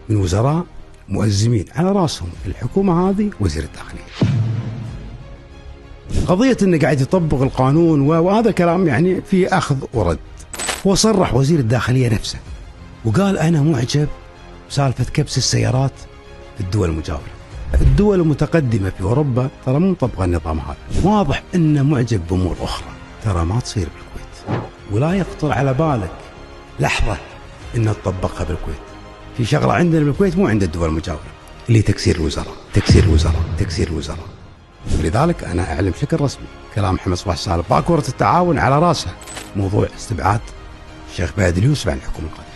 من وزراء مؤزمين على راسهم الحكومة هذه وزير الداخلية. قضية انه قاعد يطبق القانون وهذا كلام يعني في اخذ ورد. وصرح وزير الداخلية نفسه وقال انا معجب بسالفة كبس السيارات في الدول المجاورة. الدول المتقدمة في اوروبا ترى مو مطبقة النظام هذا. واضح انه معجب بامور اخرى ترى ما تصير بالكويت، ولا يخطر على بالك لحظة انه تطبقها بالكويت. في شغلة عندنا بالكويت مو عند الدول المجاورة، اللي تكسير الوزراء، تكسير الوزراء، تكسير الوزراء. ولذلك أنا أعلم بشكل رسمي كلام محمد صباح السالم باكورة التعاون على رأسها موضوع استبعاد الشيخ فهد اليوسف عن الحكومة القادمة.